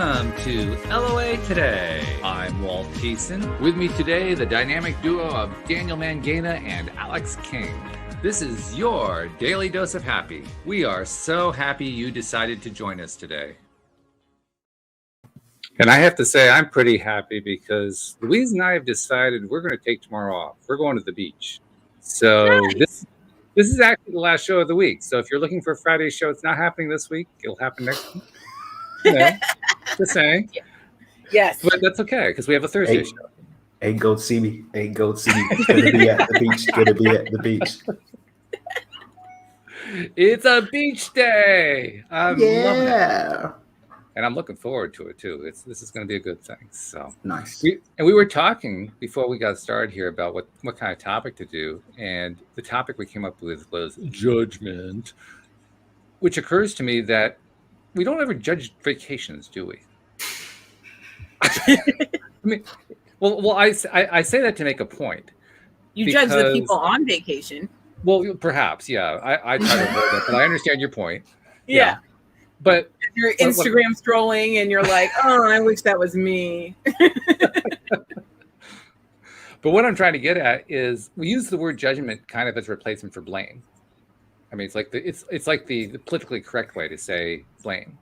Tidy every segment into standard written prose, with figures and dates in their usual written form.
Welcome to LOA Today. I'm Walt Thiessen. With me today, the dynamic duo of Daniel Mangana and Alex King. This is your daily dose of happy. We are so happy you decided to join us today. And I have to say, I'm pretty happy because Louise and I have decided we're going to take tomorrow off. We're going to the beach. So nice. This is actually the last show of the week. So if you're looking for Friday's show, it's not happening this week. It'll happen next week. Yeah, just saying. Yes. But that's okay because we have a Thursday show. Ain't go to see me. Ain't go to see me. Gonna be at the beach. Gonna be at the beach. It's a beach day. I'm loving it. And I'm looking forward to it too. This is going to be a good thing. So nice. We were talking before we got started here about what kind of topic to do, and the topic we came up with was judgment, which occurs to me that we don't ever judge vacations, do we? I mean, well, I say that to make a point. You judge the people on vacation. Well, perhaps, yeah. I try to avoid that, but I understand your point. Yeah. But you're Instagram scrolling and you're like, oh, I wish that was me. But what I'm trying to get at is we use the word judgment kind of as a replacement for blame. I mean, it's like the politically correct way to say blame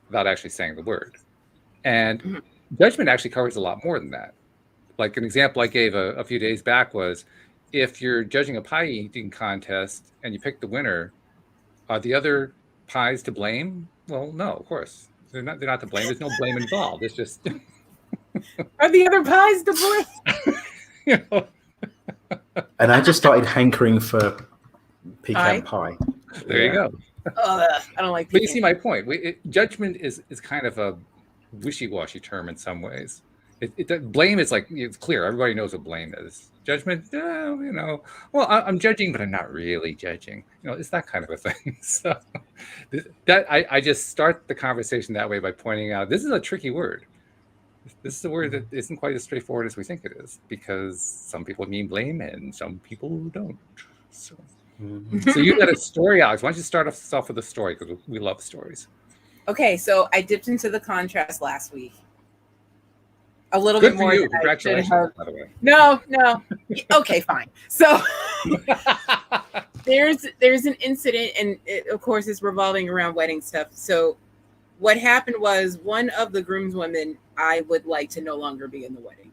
without actually saying the word. And judgment actually covers a lot more than that. Like an example I gave a few days back was if you're judging a pie eating contest and you pick the winner, are the other pies to blame? Well, no, of course. They're not to blame. There's no blame involved. It's just are the other pies to blame? You know. And I just started hankering for pecan pie. There you go. I don't like pecan. But you see my point. Judgment is kind of a wishy-washy term in some ways. Blame is like, it's clear. Everybody knows what blame is. Judgment, well, I'm judging, but I'm not really judging. It's that kind of a thing. So that I just start the conversation that way by pointing out this is a tricky word. This is a word that isn't quite as straightforward as we think it is because some people mean blame and some people don't. So you got a story, Alex. Why don't you start us off with a story because we love stories. Okay, so I dipped into the contrast last week. A little bit more. You. Congratulations, by the way. No. Okay, fine. So there's an incident, and of course, it's revolving around wedding stuff. So what happened was one of the groomswomen I would like to no longer be in the wedding,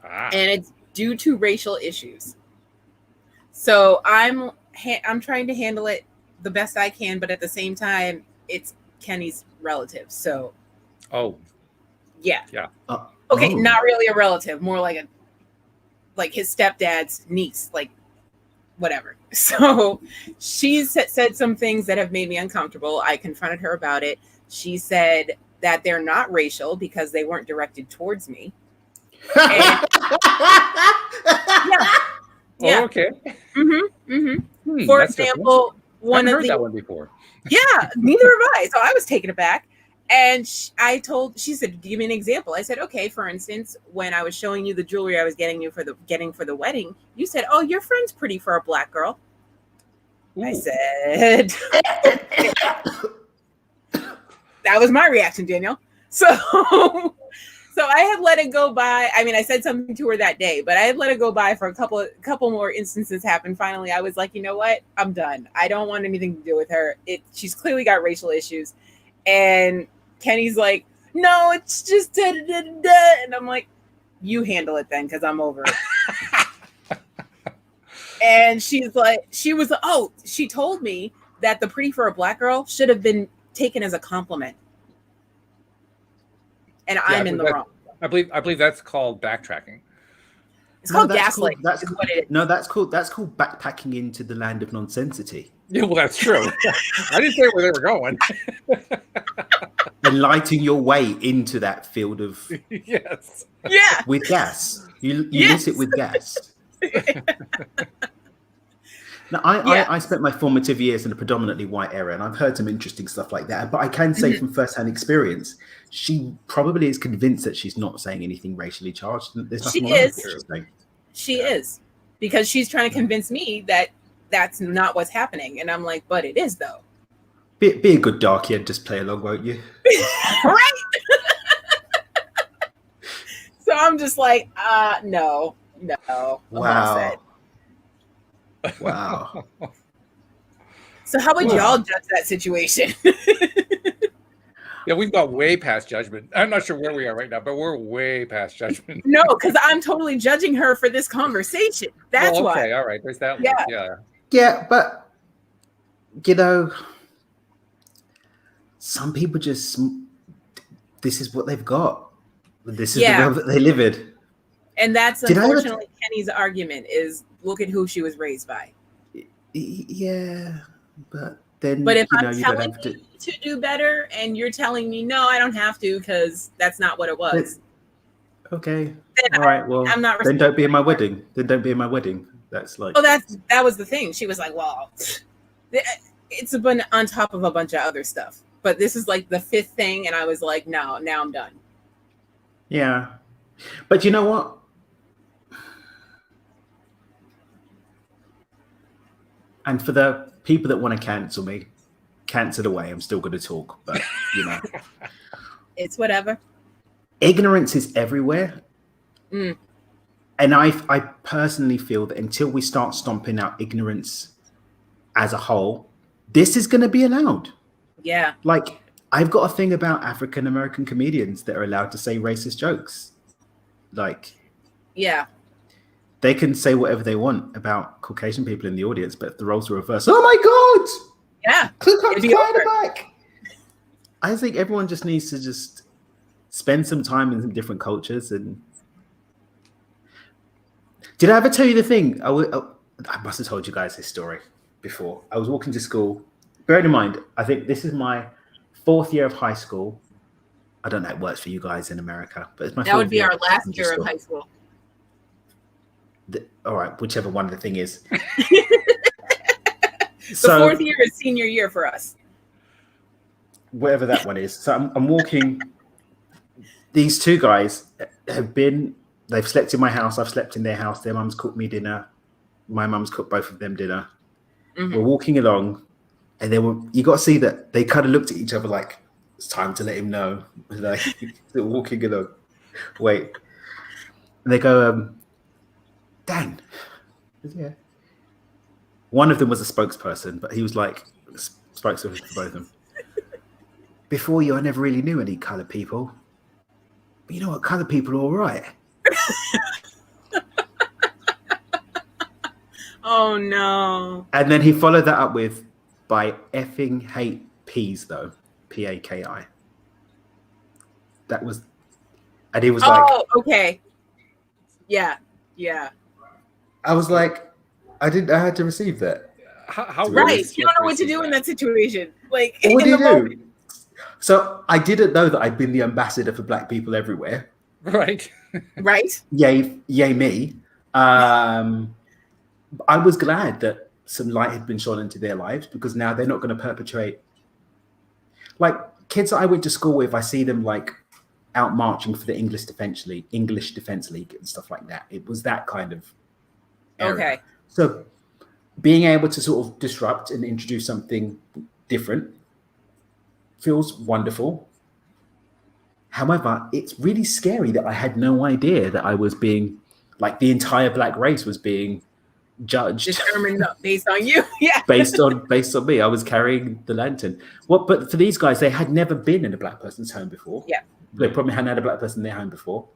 and it's due to racial issues. So I'm trying to handle it the best I can, but at the same time, it's Kenny's relative. So, yeah. Okay, not really a relative, more like his stepdad's niece, like whatever. So she said some things that have made me uncomfortable. I confronted her about it. She said that they're not racial because they weren't directed towards me. And, yeah. Okay. For example, one of the that one before. Yeah, neither have I. So I was taken aback. And she said, give me an example. I said, okay, for instance, when I was showing you the jewelry I was getting for the wedding, you said, oh, your friend's pretty for a black girl. Ooh. I said, that was my reaction, Daniel. So I had let it go by. I mean, I said something to her that day, but I had let it go by for a couple more instances happen. Finally, I was like, you know what? I'm done. I don't want anything to do with her. She's clearly got racial issues. And Kenny's like, no, it's just da da da da. And I'm like, you handle it then, because I'm over it. And she told me that the pretty for a black girl should have been taken as a compliment. And I'm in the wrong. I believe that's called backtracking. It's called gaslighting. That's called backpacking into the land of nonsensity. Yeah, well, that's true. I didn't say where they were going. And lighting your way into that field of yes, yeah, with gas. You miss it with gas. Now, I spent my formative years in a predominantly white area, and I've heard some interesting stuff like that. But I can say from firsthand experience, she probably is convinced that she's not saying anything racially charged. There's nothing wrong with what she's saying. She is, because she's trying to convince me that that's not what's happening. And I'm like, but it is, though. Be a good darky and just play along, won't you? Right. So I'm just like, no. I'm all set. Wow. So how would y'all judge that situation? Yeah, we've got way past judgment. I'm not sure where we are right now, but we're way past judgment. No, because I'm totally judging her for this conversation. That's okay, why. all right. There's that. Yeah. Yeah, but you know, some people just, this is what they've got. This is the world that they live in. And that's unfortunately Kenny's argument is, look at who she was raised by. Yeah, but then, but if I'm telling you to do better and you're telling me, no, I don't have to because that's not what it was. Okay. All right. Well, I'm not then don't be in my wedding. Then don't be in my wedding. That's like. Oh, that was the thing. She was like, well, it's on top of a bunch of other stuff. But this is like the fifth thing. And I was like, no, now I'm done. Yeah. But you know what? And for the people that want to cancel me, cancel away. I'm still going to talk, but you know, it's whatever. Ignorance is everywhere, and I personally feel that until we start stomping out ignorance as a whole, this is going to be allowed. Yeah, like I've got a thing about African American comedians that are allowed to say racist jokes. Like, yeah. They can say whatever they want about Caucasian people in the audience, but if the roles are reversed, oh my God! Yeah. Click up the back. I think everyone just needs to just spend some time in some different cultures. And did I ever tell you the thing? I must have told you guys this story before. I was walking to school. Bearing in mind, I think this is my 4th year of high school. I don't know how it works for you guys in America, but it's my that would be our last year of high school. All right, whichever one the thing is. The 4th year is senior year for us. Whatever that one is. So I'm walking. These two guys they've slept in my house. I've slept in their house. Their mum's cooked me dinner. My mum's cooked both of them dinner. Mm-hmm. We're walking along, and you got to see that they kind of looked at each other like, it's time to let him know. Like, they're walking along. Wait. And they go, Dan. Yeah. One of them was a spokesperson, but he was like spokesperson for both of them. Before you, I never really knew any colored people. But you know what? Colored people are all right. Oh, no. And then he followed that up with, by effing hate peas, though. P-A-K-I. That was... And he was like... Oh, okay. Yeah. I was like, I had to receive that. How right. You don't know what to do in that situation. Like, what do you do? So I didn't know that I'd been the ambassador for Black people everywhere. Right. Right. Yay me. I was glad that some light had been shone into their lives, because now they're not going to perpetrate. Like, kids that I went to school with, I see them like out marching for the English Defence League and stuff like that. It was that kind of area. Okay. So being able to sort of disrupt and introduce something different feels wonderful. However, it's really scary that I had no idea that I was being, like, the entire Black race was being judged, determined based on you. Yeah. based on me. I was carrying the lantern. But for these guys, they had never been in a Black person's home before. Yeah. They probably hadn't had a Black person in their home before,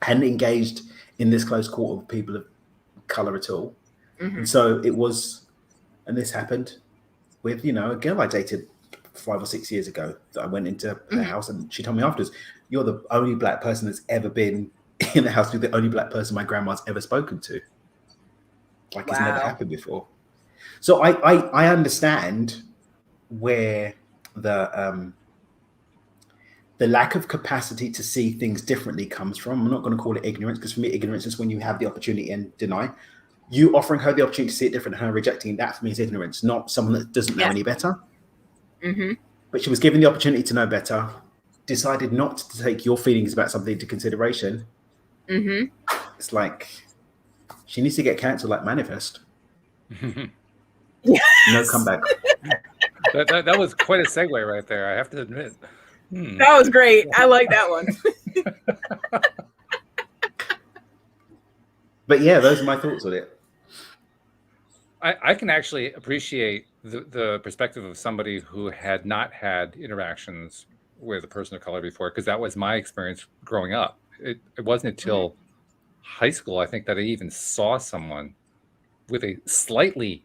hadn't engaged in this close quarter of people of color at all. Mm-hmm. And so it was, and this happened with, a girl I dated 5 or 6 years ago that I went into her house, and she told me afterwards, you're the only Black person that's ever been in the house, with the only Black person my grandma's ever spoken to. Like, wow. It's never happened before. So I understand where the lack of capacity to see things differently comes from. I'm not going to call it ignorance, because for me, ignorance is when you have the opportunity and deny. You offering her the opportunity to see it different and her rejecting that, for me, is ignorance, not someone that doesn't know any better. Mm-hmm. But she was given the opportunity to know better, decided not to take your feelings about something into consideration. Mm-hmm. It's like, she needs to get cancelled like Manifest. Yes. No comeback. That was quite a segue right there, I have to admit. That was great. I like that one. But yeah, those are my thoughts on it. I can actually appreciate the perspective of somebody who had not had interactions with a person of color before, because that was my experience growing up. It wasn't until high school, I think, that I even saw someone with a slightly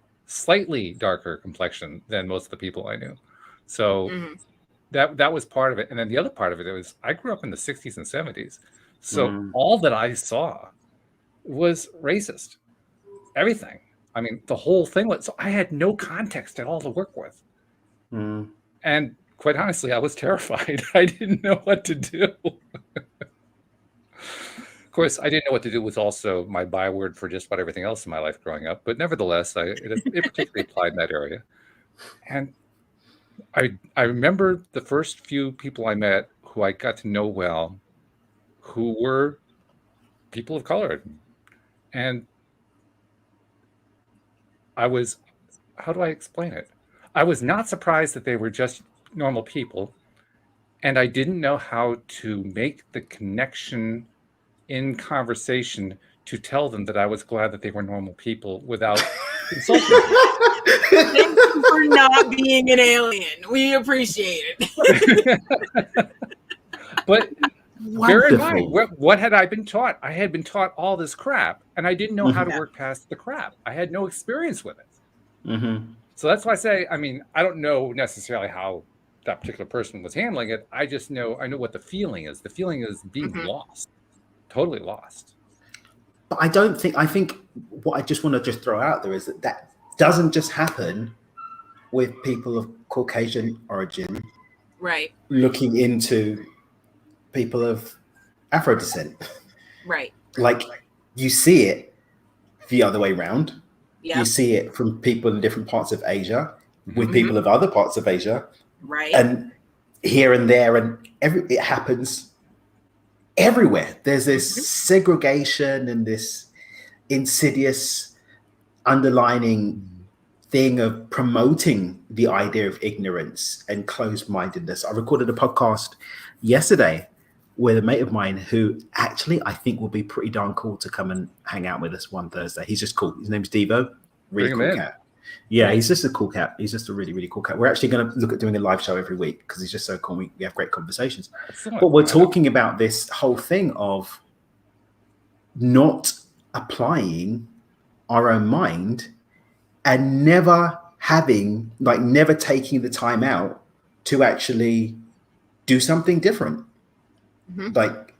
darker complexion than most of the people I knew. So that was part of it. And then the other part of it was I grew up in the 60s and 70s. So all that I saw was racist. Everything. I mean, the whole thing was, so I had no context at all to work with. And quite honestly, I was terrified. I didn't know what to do. Of course, I didn't know what to do was also my byword for just about everything else in my life growing up. But nevertheless, it particularly applied in that area. And I remember the first few people I met who I got to know well, who were people of color. And I was, how do I explain it? I was not surprised that they were just normal people. And I didn't know how to make the connection in conversation to tell them that I was glad that they were normal people without insulting them. Thank you for not being an alien. We appreciate it. But bear in mind, what had I been taught? I had been taught all this crap, and I didn't know how to work past the crap. I had no experience with it. So that's why I say, I mean, I don't know necessarily how that particular person was handling it. I know what the feeling is. The feeling is being lost, totally lost. But I think what I just want to just throw out there is that doesn't just happen with people of Caucasian origin, right? Looking into people of Afro descent, right? Like you see it the other way around. Yeah. You see it from people in different parts of Asia with people of other parts of Asia, right? And here and there, and it happens everywhere. There's this segregation and this insidious underlining thing of promoting the idea of ignorance and closed-mindedness. I recorded a podcast yesterday with a mate of mine who actually I think will be pretty darn cool to come and hang out with us one Thursday. He's just cool. His name's Devo. Really cool cat. Yeah, he's just a cool cat. He's just a really, really cool cat. We're actually going to look at doing a live show every week because he's just so cool. We have great conversations. But we're talking about this whole thing of not applying our own mind and never taking the time out to actually do something different. Like,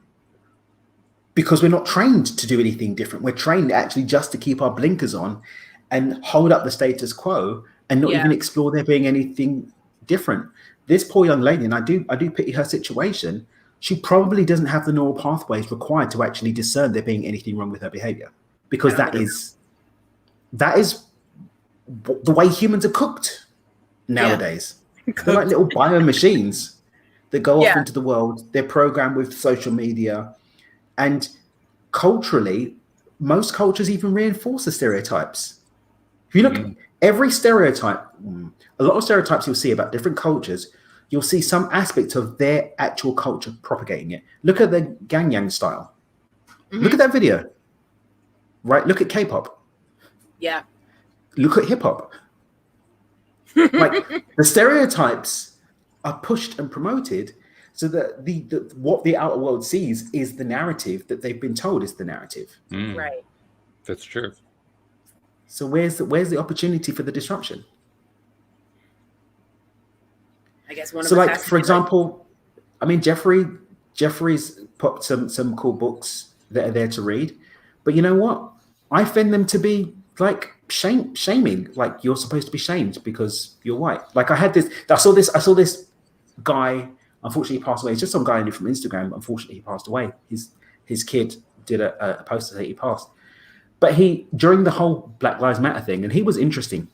because we're not trained to do anything different. We're trained actually just to keep our blinkers on and hold up the status quo and not even explore there being anything different. This poor young lady, and I do pity her situation, she probably doesn't have the neural pathways required to actually discern there being anything wrong with her behavior, because that is the way humans are cooked nowadays. They're like little bio machines that go off into the world. They're programmed with social media, and culturally, most cultures even reinforce the stereotypes. If you look at every stereotype, a lot of stereotypes you'll see about different cultures, you'll see some aspect of their actual culture propagating it. Look at the Gangnam style. Look at that video. Right? Look at K-pop. Yeah. Look at hip-hop. Like, the stereotypes are pushed and promoted so that what the outer world sees is the narrative that they've been told is the narrative. Right. That's true. So where's the opportunity for the disruption? I guess one of so, like, for example, I mean, Jeffrey's put some cool books that are there to read, but you know what? I find them to be like shaming. Like, you're supposed to be shamed because you're white. Like, I saw this guy. Unfortunately, he passed away. He's just some guy I knew from Instagram. Unfortunately, he passed away. His kid did a post to say he passed. But during the whole Black Lives Matter thing, and he was interesting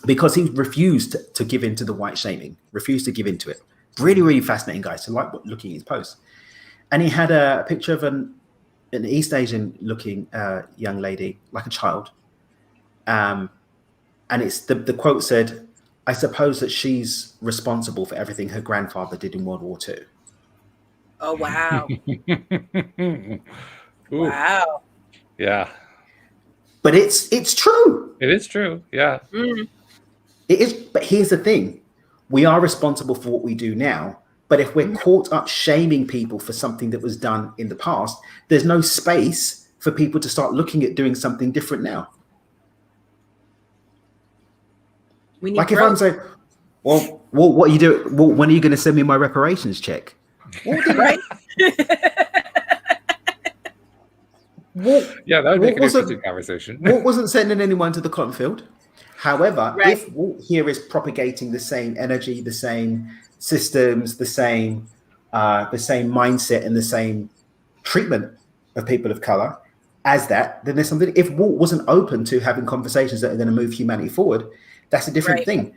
because he refused to give in to the white shaming, refused to give into it. Really, really fascinating guy. So like looking at his posts. And he had a picture of an East Asian looking young lady, like a child. And it's the quote said, I suppose that she's responsible for everything her grandfather did in World War II. Oh, wow. Wow. Yeah. But it's true. It is true. Yeah. Mm. It is. But here's the thing. We are responsible for what we do now. But if we're caught up shaming people for something that was done in the past, there's no space for people to start looking at doing something different now. We need like growth. If I'm saying, well, what are you doing? Well, when are you going to send me my reparations check? Right. Yeah, that would make an interesting conversation. Walt wasn't sending anyone to the cotton field. However, if Walt here is propagating the same energy, the same systems, the same mindset, and the same treatment of people of color as that, then there's something. If Walt wasn't open to having conversations that are going to move humanity forward, that's a different thing.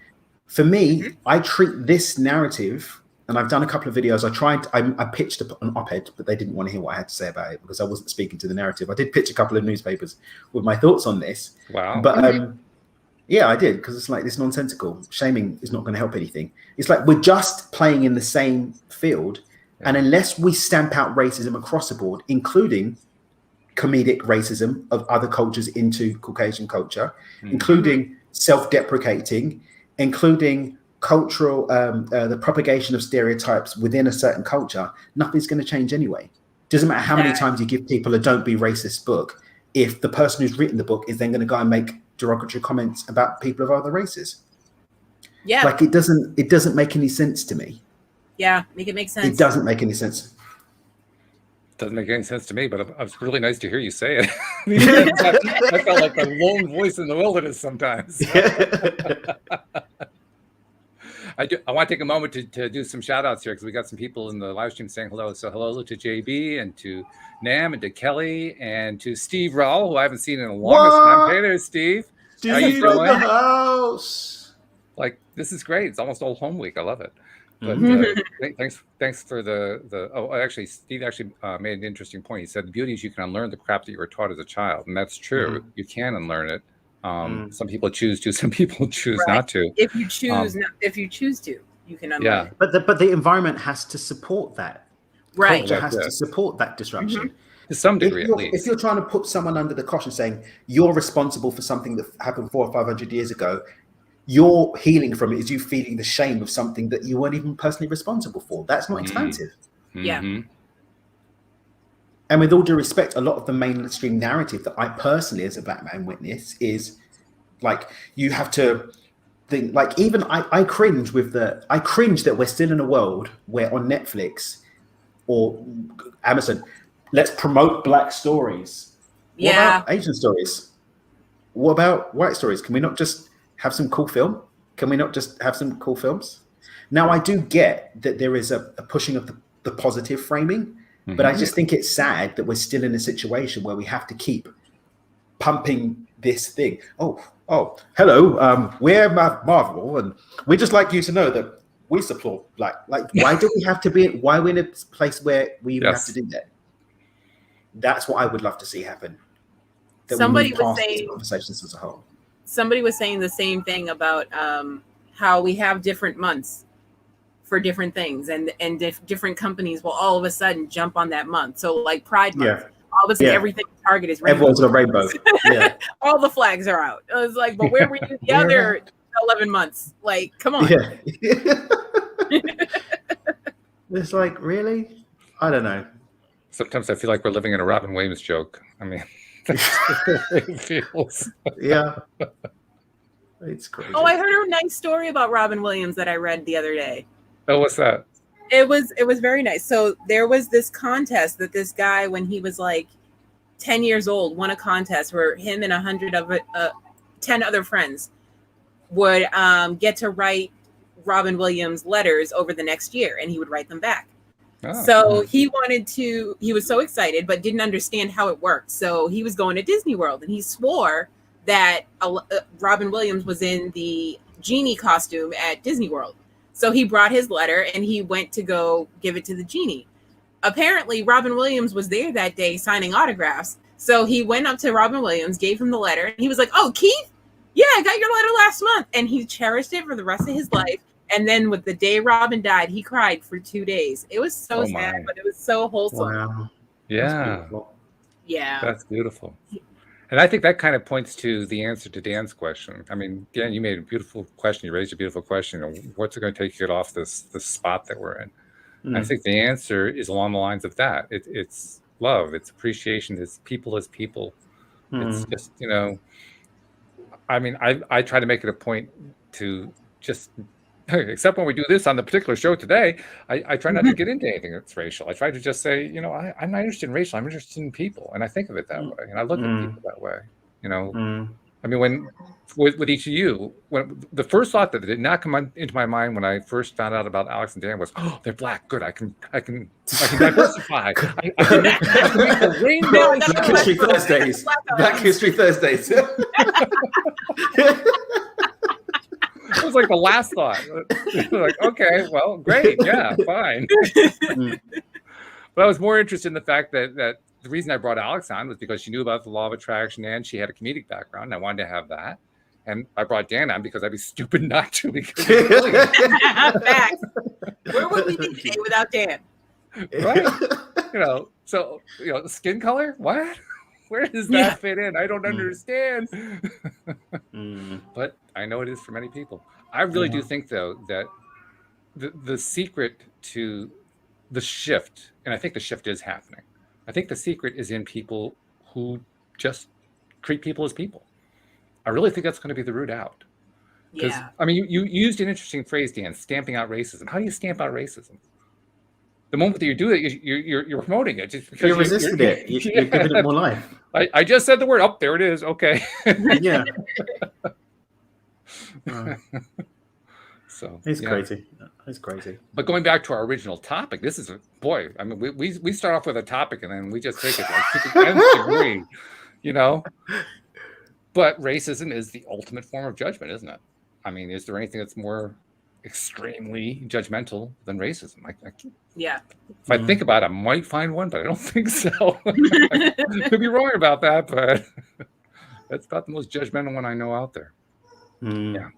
For me, I treat this narrative, and I've done a couple of videos. I pitched an op-ed, but they didn't want to hear what I had to say about it because I wasn't speaking to the narrative. I did pitch a couple of newspapers with my thoughts on this. Wow. But yeah, I did, because it's like this nonsensical. Shaming is not going to help anything. It's like we're just playing in the same field. Yeah. And unless we stamp out racism across the board, including comedic racism of other cultures into Caucasian culture, including self-deprecating, including cultural, the propagation of stereotypes within a certain culture, nothing's going to change anyway. Doesn't matter how many times you give people a "Don't Be Racist" book, if the person who's written the book is then going to go and make derogatory comments about people of other races. Yeah. Like it doesn't make any sense to me. Yeah, make it make sense. It doesn't make any sense. Doesn't make any sense to me, but it's really nice to hear you say it. I felt like a lone voice in the wilderness sometimes. I want to take a moment to do some shout outs here because we got some people in the live stream saying hello. So hello to JB and to Nam and to Kelly and to Steve Rawl, who I haven't seen in a long time. Hey there, Steve. Steve in the house. Like, this is great. It's almost old home week. I love it. But thanks for the actually, Steve actually made an interesting point. He said the beauty is you can unlearn the crap that you were taught as a child, and that's true. You can unlearn it. Some people choose to, some people choose not to. If you choose if you choose to, you can unlearn it. But the environment has to support that. Right. Culture has to support that disruption. To some degree, at least. If you're trying to put someone under the cosh and saying you're responsible for something that happened 400 or 500 years ago, your healing from it is you feeling the shame of something that you weren't even personally responsible for. That's not expansive. Yeah. And with all due respect, a lot of the mainstream narrative that I personally, as a black man, witness is like you have to think. Like even I cringe that we're still in a world where on Netflix or Amazon, let's promote black stories. What about Asian stories? What about white stories? Can we not just have some cool film? Can we not just have some cool films? Now, I do get that there is a pushing of the positive framing, but I just think it's sad that we're still in a situation where we have to keep pumping this thing. Oh, hello, we're Marvel, and we'd just like you to know that we support like why do we have to be? Why are we in a place where we even have to do that? That's what I would love to see happen. Somebody was saying conversations as a whole. Somebody was saying the same thing about how we have different months for different things, and different companies will all of a sudden jump on that month. So like Pride Month, all of a sudden everything Target is rainbow. Everyone's a rainbow. Yeah, all the flags are out. It was like, but where were you the other 11 months? Like, come on. Yeah. It's like, really? I don't know. Sometimes I feel like we're living in a Robin Williams joke. I mean, that's the way it feels. Yeah. It's crazy. Oh, I heard a nice story about Robin Williams that I read the other day. Oh, what's that? It was very nice. So there was this contest that this guy, when he was like 10 years old, won a contest where him and 10 other friends would get to write Robin Williams letters over the next year, and he would write them back. Oh, so he was so excited, but didn't understand how it worked. So he was going to Disney World, and he swore that Robin Williams was in the genie costume at Disney World. So he brought his letter and he went to go give it to the genie. Apparently, Robin Williams was there that day signing autographs. So he went up to Robin Williams, gave him the letter, and he was like, "Oh, Keith, Yeah, I got your letter last month. And he cherished it for the rest of his life. And then with the day Robin died, he cried for 2 days. It was so sad, but it was so wholesome. Wow. Yeah. Yeah. That's beautiful. And I think that kind of points to the answer to Dan's question. I mean, Dan, you made a beautiful question. You raised a beautiful question. What's it going to take to get off this spot that we're in? I think the answer is along the lines of that. It's love. It's appreciation. It's people as people. It's just, I mean, I try to make it a point to just, except when we do this on the particular show today, I try not to get into anything that's racial. I try to just say, I'm not interested in racial. I'm interested in people. And I think of it that way. And I look at people that way, I mean, when with each of you, when the first thought that did not come into my mind when I first found out about Alex and Dan was, oh, they're black. Good. I can diversify. I can make the rainbow. Black History Thursdays. Black History Thursdays. It was like the last thought. Like, okay, well, great. Yeah, fine. But I was more interested in the fact that the reason I brought Alex on was because she knew about the law of attraction and she had a comedic background. And I wanted to have that. And I brought Dan on because I'd be stupid not to. Because facts. Where would we be today without Dan? Right. So, skin color? What? Where does that fit in? I don't understand. But I know it is for many people. I really do think, though, that the secret to the shift, and I think the shift is happening, I think the secret is in people who just treat people as people. I really think that's going to be the root out. Yeah. I mean, you used an interesting phrase, Dan, stamping out racism. How do you stamp out racism? The moment that you do it, you're promoting it. Just because you're resisting it. You're giving it more life. I just said the word. Oh, there it is. Okay. Yeah. So it's crazy. It's crazy. But going back to our original topic, this is I mean, we start off with a topic and then we just take it like to the nth degree, But racism is the ultimate form of judgment, isn't it? I mean, is there anything that's more extremely judgmental than racism? Yeah. If I think about it, I might find one, but I don't think so. I could be wrong about that, but that's about the most judgmental one I know out there. Yeah.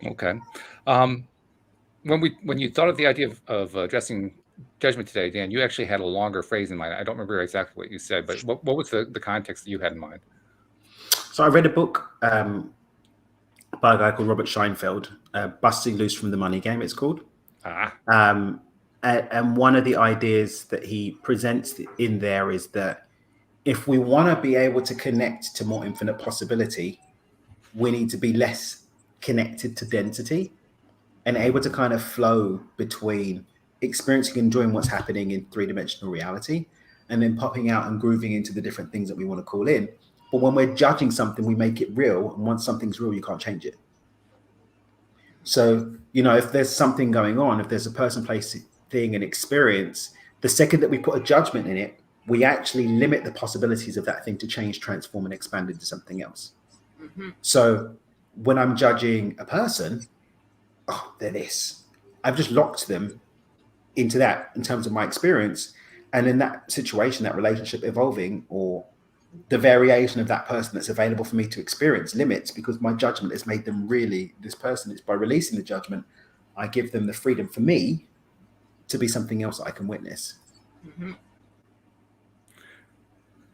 Okay. When you thought of the idea of addressing judgment today, Dan, you actually had a longer phrase in mind. I don't remember exactly what you said, but what was the context that you had in mind? So I read a book by a guy called Robert Scheinfeld, Busting Loose from the Money Game, it's called. And one of the ideas that he presents in there is that if we want to be able to connect to more infinite possibility, we need to be less connected to density and able to kind of flow between experiencing and enjoying what's happening in three-dimensional reality and then popping out and grooving into the different things that we want to call in. But when we're judging something, we make it real. And once something's real, you can't change it. So, if there's something going on, if there's a person, place, thing, and experience, the second that we put a judgment in it, we actually limit the possibilities of that thing to change, transform, and expand into something else. So when I'm judging a person, oh, they're this. I've just locked them into that in terms of my experience. And in that situation, that relationship evolving, or the variation of that person that's available for me to experience limits, because my judgment has made them really this person. It's by releasing the judgment, I give them the freedom for me to be something else that I can witness.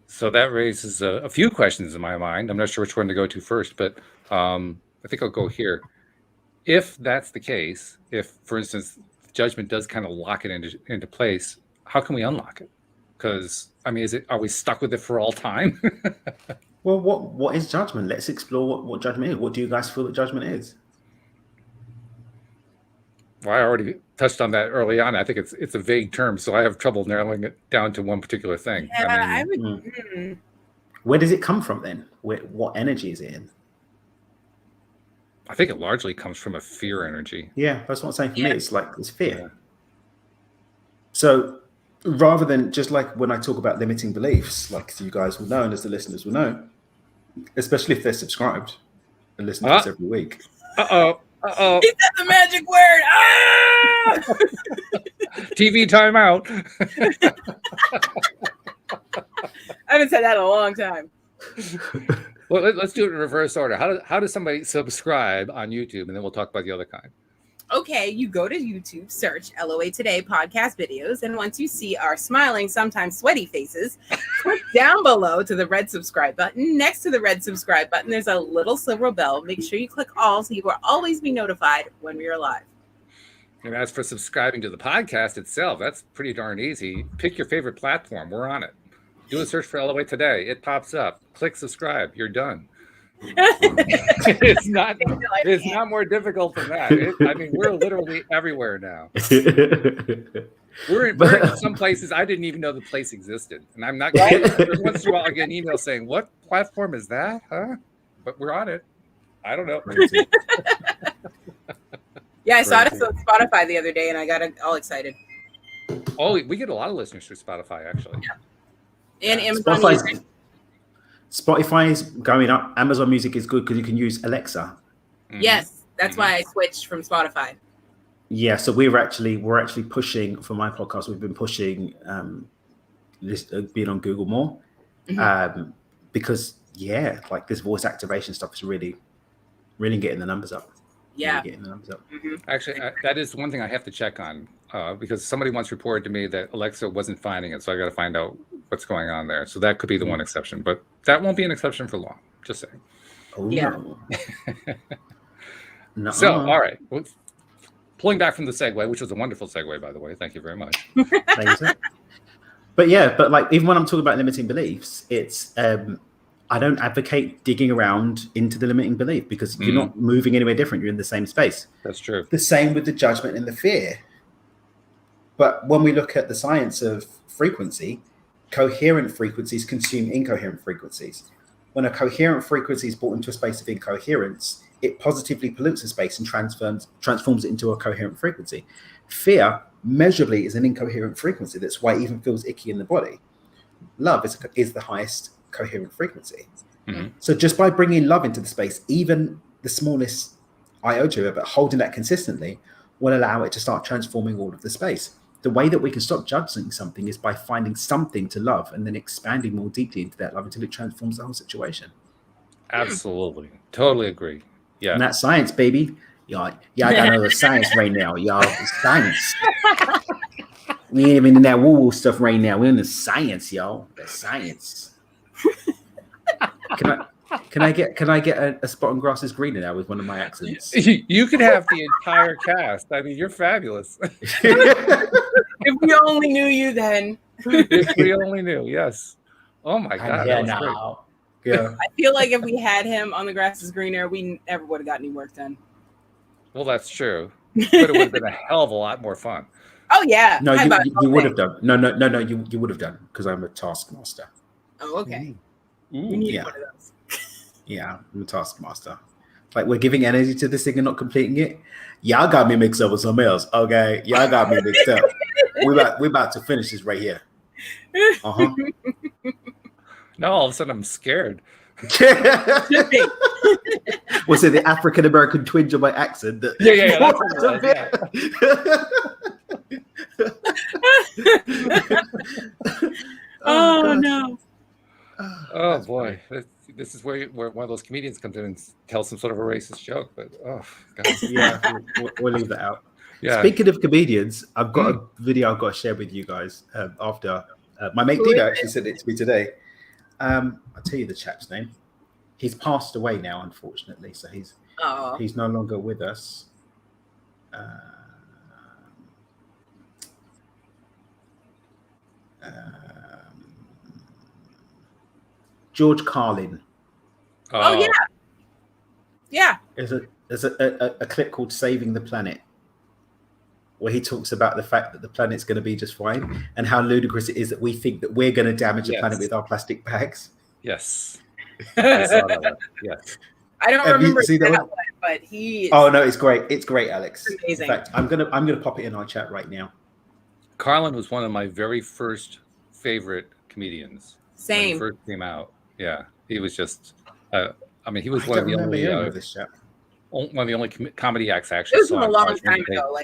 So that raises a few questions in my mind. I'm not sure which one to go to first, but I think I'll go here. If that's the case, if, for instance, judgment does kind of lock it into place, how can we unlock it? Because, I mean, are we stuck with it for all time? Well, what is judgment? Let's explore what judgment is. What do you guys feel that judgment is? Well, I already touched on that early on. I think it's a vague term, so I have trouble narrowing it down to one particular thing. Yeah, I would. Where does it come from then? What energy is it in? I think it largely comes from a fear energy. Yeah, that's what I'm saying. For me, it's fear. Yeah. So rather than just like when I talk about limiting beliefs, like you guys will know and as the listeners will know, especially if they're subscribed and listen to this every week. Uh-oh. He said the magic word. TV timeout. I haven't said that in a long time. Well, let's do it in reverse order. How does somebody subscribe on YouTube, and then we'll talk about the other kind. Okay, you go to YouTube, search LOA Today podcast videos, and once you see our smiling, sometimes sweaty faces, click down below to the red subscribe button. Next to the red subscribe button, there's a little silver bell. Make sure you click all so you will always be notified when we are live. And as for subscribing to the podcast itself, that's pretty darn easy. Pick your favorite platform. We're on it. Do a search for LOA Today. It pops up. Click subscribe. You're done. It's not more difficult than that. I mean, we're literally everywhere now. We're in some places I didn't even know the place existed, and I'm not kidding. Every once in a while I get an email saying, "What platform is that?" Huh? But we're on it. I don't know. Yeah, I saw this on Spotify the other day, and I got all excited. Oh, we get a lot of listeners through Spotify, actually. Yeah. And Amazon Music. Spotify is going up. Amazon Music is good because you can use Alexa. Yes, that's why I switched from Spotify. Yeah, so we're actually pushing for my podcast. We've been pushing this being on Google more because like this voice activation stuff is really getting the numbers up. Yeah, really getting the numbers up. Actually, that is one thing I have to check on because somebody once reported to me that Alexa wasn't finding it, so I got to find out what's going on there. So that could be the one exception, but that won't be an exception for long. Just saying. Oh, yeah. No. So, all right. Well, pulling back from the segue, which was a wonderful segue, by the way. Thank you very much. But like even when I'm talking about limiting beliefs, it's I don't advocate digging around into the limiting belief because you're not moving anywhere different. You're in the same space. That's true. The same with the judgment and the fear. But when we look at the science of frequency, coherent frequencies consume incoherent frequencies. When a coherent frequency is brought into a space of incoherence, it positively pollutes the space and transforms it into a coherent frequency. Fear, measurably, is an incoherent frequency. That's why it even feels icky in the body. Love is the highest coherent frequency. So just by bringing love into the space, even the smallest iota of it, but holding that consistently, will allow it to start transforming all of the space. The way that we can stop judging something is by finding something to love and then expanding more deeply into that love until it transforms the whole situation. Absolutely. Totally agree. Yeah. And that's science, baby. Y'all got to know the science right now, y'all. It's science. We ain't even in that woo-woo stuff right now. We're in the science, y'all. The science. Can I get a spot on grass is greener now with one of my accents? You could have the entire cast. I mean, you're fabulous. If we only knew you then. If we only knew, yes. Oh my God. Yeah, now. Yeah. I feel like if we had him on the grass is greener, we never would have got any work done. Well, that's true. But it would have been a hell of a lot more fun. Oh yeah. No, you would have done. No, you would have done because I'm a taskmaster. Oh, okay. Ooh, we need one of those. Yeah, I'm a taskmaster. Like we're giving energy to this thing and not completing it. Y'all got me mixed up with something else. Okay, y'all got me mixed up. We're about to finish this right here. Now all of a sudden I'm scared. Was it the African American twinge of my accent? Yeah. That's what it was, Oh no. Oh boy. This is where one of those comedians comes in and tells some sort of a racist joke, but God. Yeah, we'll leave that out. Yeah. Speaking of comedians, I've got a video I've got to share with you guys after my mate Dino actually sent it to me today. I'll tell you the chap's name. He's passed away now, unfortunately, so he's no longer with us. George Carlin. Oh yeah. There's a clip called "Saving the Planet," where he talks about the fact that the planet's going to be just fine and how ludicrous it is that we think that we're going to damage the planet with our plastic bags. Yes. Yes. I don't remember that one, but he. Oh no, it's great. It's great, Alex. It's amazing. In fact, I'm gonna pop it in our chat right now. Carlin was one of my very first favorite comedians. Same. When he first came out. Yeah, he was just. He was one of the only. One of the only comedy acts I actually it was saw. A long time ago.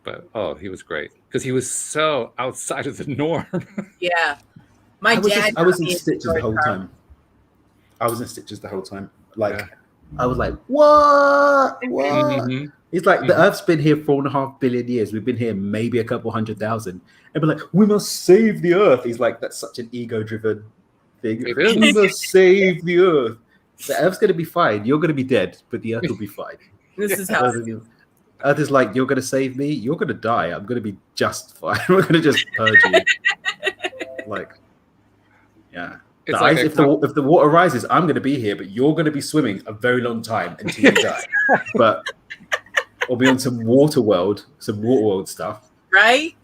But he was great because he was so outside of the norm. Yeah. My dad. I was in stitches the whole time. I was in stitches the whole time. Like, I was like, what? Mm-hmm. It's like the Earth's been here 4.5 billion years. We've been here maybe a couple 100,000. And we're like, we must save the Earth. He's like, that's such an ego-driven thing. We must save the Earth. The Earth's going to be fine. You're going to be dead, but the Earth will be fine. This is how Earth is like, you're going to save me. You're going to die. I'm going to be just fine. We're going to just purge you. Like, yeah. It's Like if the water rises, I'm going to be here, but you're going to be swimming a very long time until you die. But we'll be on some water world stuff, right?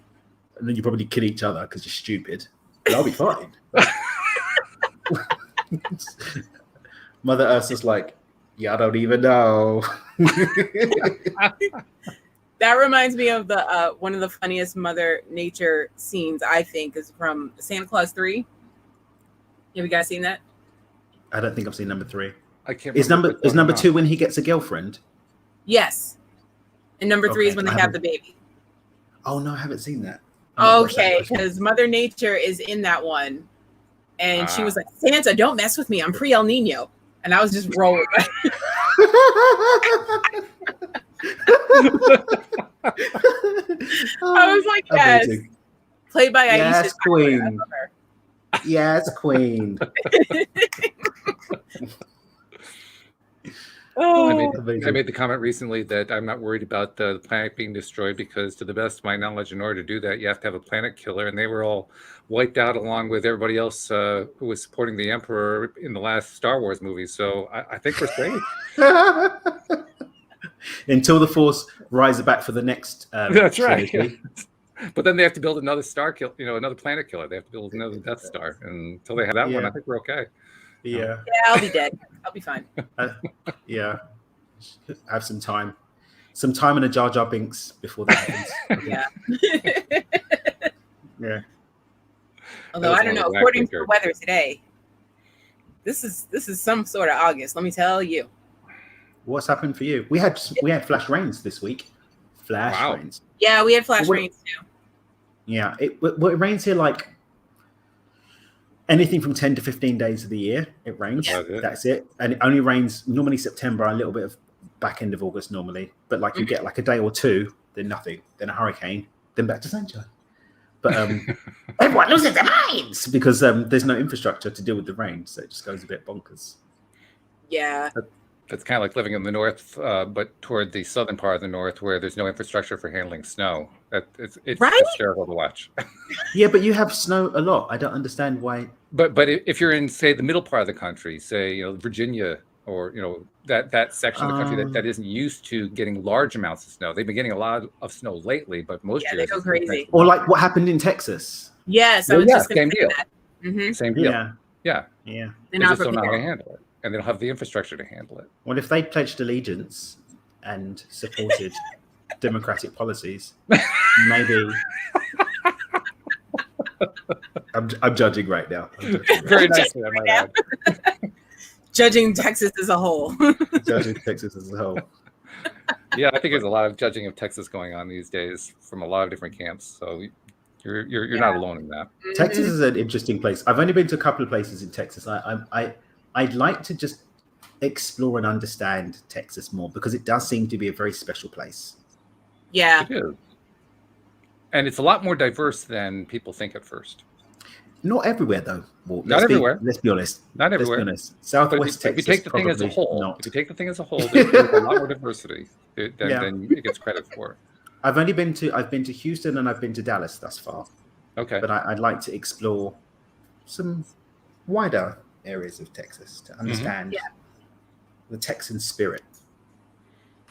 And then you probably kill each other because you're stupid. But I'll be fine. Mother Earth's just like, yeah, I don't even know. That reminds me of the one of the funniest Mother Nature scenes, I think, is from Santa Claus 3. Have you guys seen that? I don't think I've seen number 3. I can't. Is number 2 when he gets a girlfriend? Yes. And number 3 is when they have the baby. Oh no, I haven't seen that. Okay, because Mother Nature is in that one, and she was like, "Santa, don't mess with me. I'm pre El Nino," and I was just rolling. I was like, "Yes." Amazing. Played by Aisha. Yes, Queen. Yes, Queen. I made the comment recently that I'm not worried about the planet being destroyed because, to the best of my knowledge, in order to do that, you have to have a planet killer, and they were all wiped out along with everybody else who was supporting the Emperor in the last Star Wars movie. So I think we're safe. Until the Force rises back for the next. That's right. Yeah. But then they have to build another another planet killer. They have to build another Death Star, and until they have that one, I think we're okay. Yeah. Yeah, I'll be dead. I'll be fine. Yeah. Have some time in a Jar Jar Binks before that happens. Yeah. Yeah. Although I don't know, according to the weather today, this is some sort of August. Let me tell you. What's happened for you? We had flash rains this week. Rains. Yeah, we had flash rains too. Yeah, it rains here like anything from 10 to 15 days of the year. It rains. Yeah. That's it. And it only rains normally September, a little bit of back end of August normally. But like you get like a day or two, then nothing, then a hurricane, then back to sunshine. But everyone loses their minds because there's no infrastructure to deal with the rain, so it just goes a bit bonkers. Yeah. That's kind of like living in the north, but toward the southern part of the north, where there's no infrastructure for handling snow. It's terrible to watch. Yeah, but you have snow a lot. I don't understand why. But if you're in, say, the middle part of the country, say Virginia, or that section of the country that isn't used to getting large amounts of snow, they've been getting a lot of snow lately. But most years they go crazy. Or like what happened in Texas. Yes, I was just same deal. Mm-hmm. Same deal. Yeah. They're just don't know how to handle it. And they don't have the infrastructure to handle it. Well, if they pledged allegiance and supported democratic policies, maybe. I'm judging right now. Very nicely, I might add. Judging Texas as a whole. Judging Texas as a whole. Yeah, I think there's a lot of judging of Texas going on these days from a lot of different camps. So you're not alone in that. Texas is an interesting place. I've only been to a couple of places in Texas. I'd like to just explore and understand Texas more because it does seem to be a very special place. Yeah. It is. And it's a lot more diverse than people think at first. Not everywhere, though. Well, not everywhere. Let's be honest. Not everywhere. Let's be honest. Southwest Texas. If you take the thing as a whole, there's a lot more diversity than it gets credit for. I've been to Houston and I've been to Dallas thus far. Okay. But I'd like to explore some wider areas of Texas to understand the Texan spirit.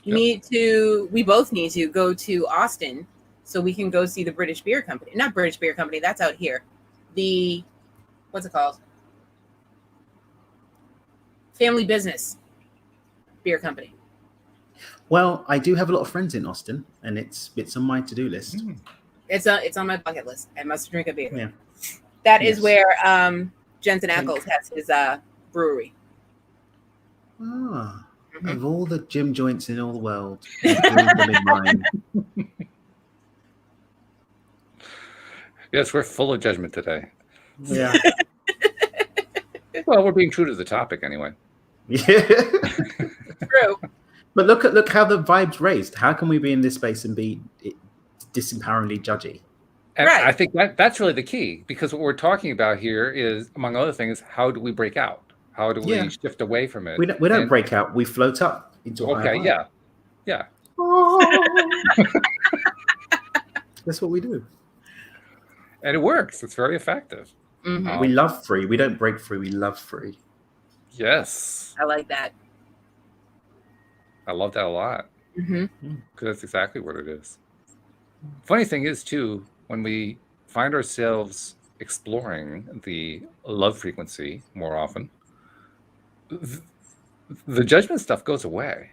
We both need to go to Austin so we can go see the British Beer Company. Not British Beer Company, that's out here. What's it called? Family Business Beer Company. Well, I do have a lot of friends in Austin, and it's on my to-do list. It's on my bucket list. I must drink a beer. Yeah. That is where Jensen Ackles has his brewery. Of all the gym joints in all the world, them in mine. Yes, we're full of judgment today. Yeah. Well, we're being true to the topic anyway. Yeah. True. But look how the vibe's raised. How can we be in this space and be disempoweringly judgy? And I think that's really the key, because what we're talking about here is, among other things, how do we break out? How do we shift away from it? We don't break out. We float up into a higher vibe. Yeah. That's what we do. And it works. It's very effective. Mm-hmm. We love free. We don't break free. We love free. Yes. I like that. I love that a lot. Mm-hmm. Because that's exactly what it is. Funny thing is, too, when we find ourselves exploring the love frequency more often, the judgment stuff goes away.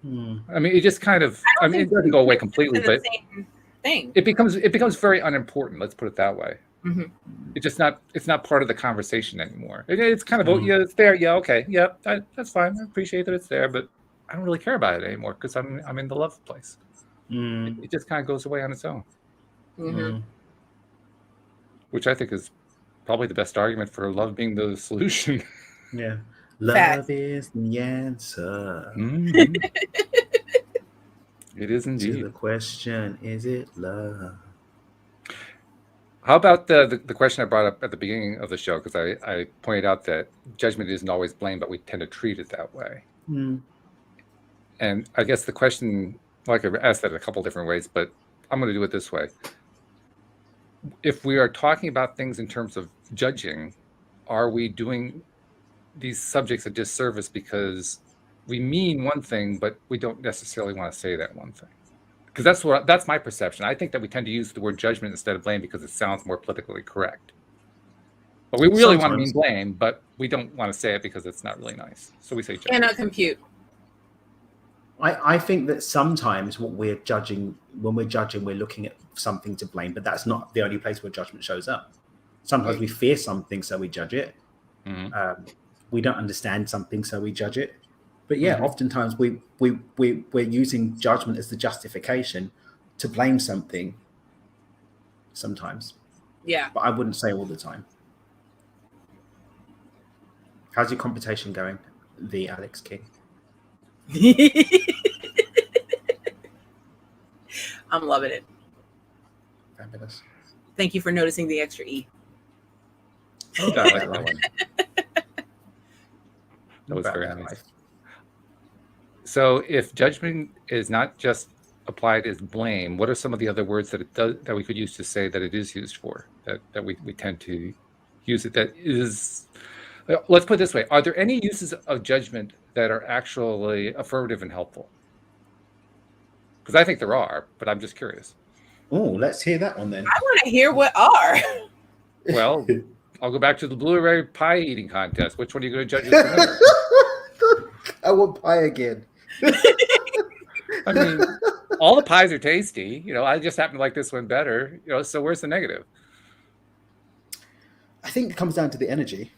I mean, it just kind of, it doesn't go away completely, but same thing. It becomes very unimportant. Let's put it that way. Mm-hmm. It's not part of the conversation anymore. It's kind of, oh, yeah, it's there. Yeah. Okay. Yeah. That's fine. I appreciate that it's there, but I don't really care about it anymore because I'm in the love place. It just kind of goes away on its own. Mm-hmm. Which I think is probably the best argument for love being the solution. Yeah. Love is the answer. Mm-hmm. It is indeed. To the question, is it love? How about the question I brought up at the beginning of the show? Because I pointed out that judgment isn't always blame, but we tend to treat it that way. And I guess the question, like I've asked that a couple different ways, but I'm going to do it this way. If we are talking about things in terms of judging, are we doing these subjects a disservice because we mean one thing, but we don't necessarily want to say that one thing? Because that's my perception. I think that we tend to use the word judgment instead of blame because it sounds more politically correct. But we really want to mean blame, but we don't want to say it because it's not really nice. So we say judgment. Cannot compute. I think that sometimes what we're judging, when we're judging, we're looking at something to blame, but that's not the only place where judgment shows up. Sometimes we fear something, so we judge it. We don't understand something, so we judge it. But yeah, oftentimes we're using judgment as the justification to blame something. Sometimes. Yeah. But I wouldn't say all the time. How's your computation going, the Alex King? I'm loving it. Fabulous. Thank you for noticing the extra E. Oh, I like that one. That was very nice. So if judgment is not just applied as blame, what are some of the other words that it does that we could use to say that it is used for, that we tend to use it that is, let's put it this way, are there any uses of judgment that are actually affirmative and helpful? Because I think there are, but I'm just curious. Oh, let's hear that one then. I want to hear what are. Well, I'll go back to the blueberry pie eating contest. Which one are you going to judge as the winner? I want pie again. I mean, all the pies are tasty. I just happen to like this one better. So where's the negative? I think it comes down to the energy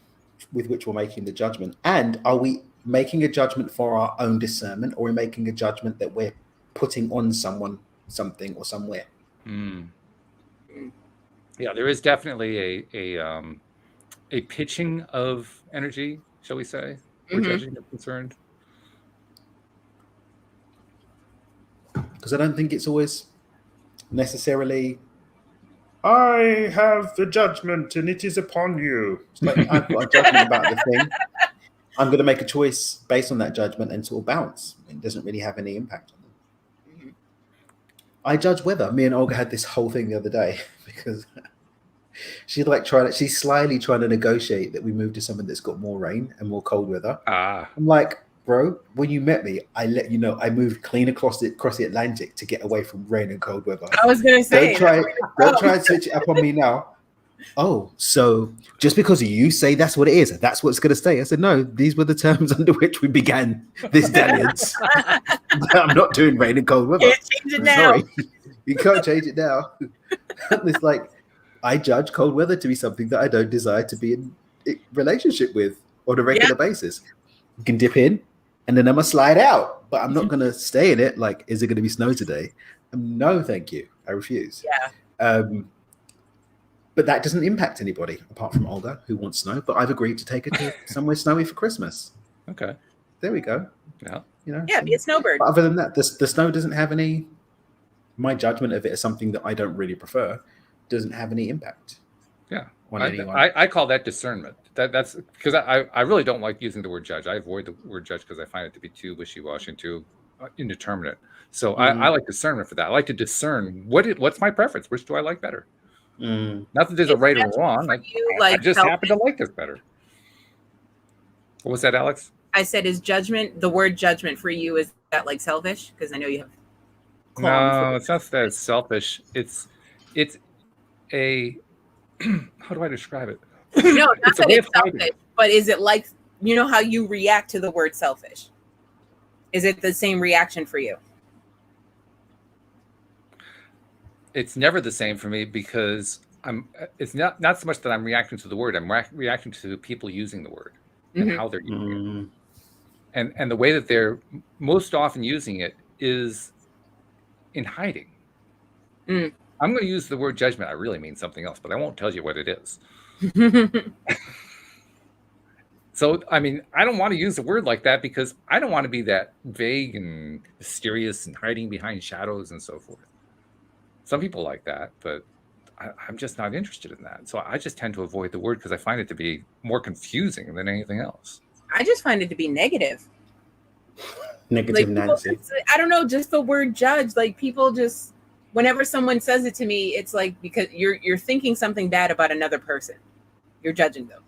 with which we're making the judgment. And are we making a judgment for our own discernment, or are we making a judgment that we're putting on someone, something, or somewhere? Yeah, there is definitely a pitching of energy, shall we say, where judging is concerned. Because I don't think it's always necessarily, I have the judgment and it is upon you. It's like, I've got a judgment about the thing. I'm going to make a choice based on that judgment and sort of bounce. It doesn't really have any impact on them. I judge weather. Me and Olga had this whole thing the other day because she's slyly trying to negotiate that we move to something that's got more rain and more cold weather. I'm like, bro, when you met me, I let you know I moved clean across the Atlantic to get away from rain and cold weather. I was going to say, don't try and switch it up on me now. Oh, so just because you say that's what it is, that's what's going to stay. I said, no, these were the terms under which we began this dalliance. I'm not doing rain and cold weather. You can't change it now. Sorry. You can't change it now. It's like, I judge cold weather to be something that I don't desire to be in a relationship with on a regular basis. You can dip in and then I'm going to slide out, but I'm not going to stay in it. Like, is it going to be snow today? No, thank you. I refuse. Yeah. But that doesn't impact anybody apart from Olga, who wants snow. But I've agreed to take her to somewhere snowy for Christmas. Okay. There we go. Yeah. Yeah, be a snowbird. But other than that, the snow doesn't have any. My judgment of it as something that I don't really prefer doesn't have any impact. Yeah. On anyone. I call that discernment. That's because I really don't like using the word judge. I avoid the word judge because I find it to be too wishy-washy and too indeterminate. So I like discernment for that. I like to discern what's my preference. Which do I like better? Not that there's a right or wrong. I just happen to like this better. What was that, Alex? I said, is judgment, the word judgment for you, is that like selfish? Because I know you have. No, it's not that it's selfish. It's a how do I describe it? No, not that it's selfish, but is it like, you know how you react to the word selfish? Is it the same reaction for you? It's never the same for me because it's not so much that I'm reacting to the word. I'm reacting to people using the word and how they're using it. And the way that they're most often using it is in hiding. I'm going to use the word judgment. I really mean something else, but I won't tell you what it is. So, I mean, I don't want to use a word like that because I don't want to be that vague and mysterious and hiding behind shadows and so forth. Some people like that, but I'm just not interested in that. So I just tend to avoid the word because I find it to be more confusing than anything else. I just find it to be negative. Negative Nancy. I don't know, just the word judge. Like people just, whenever someone says it to me, it's like because you're thinking something bad about another person. You're judging them.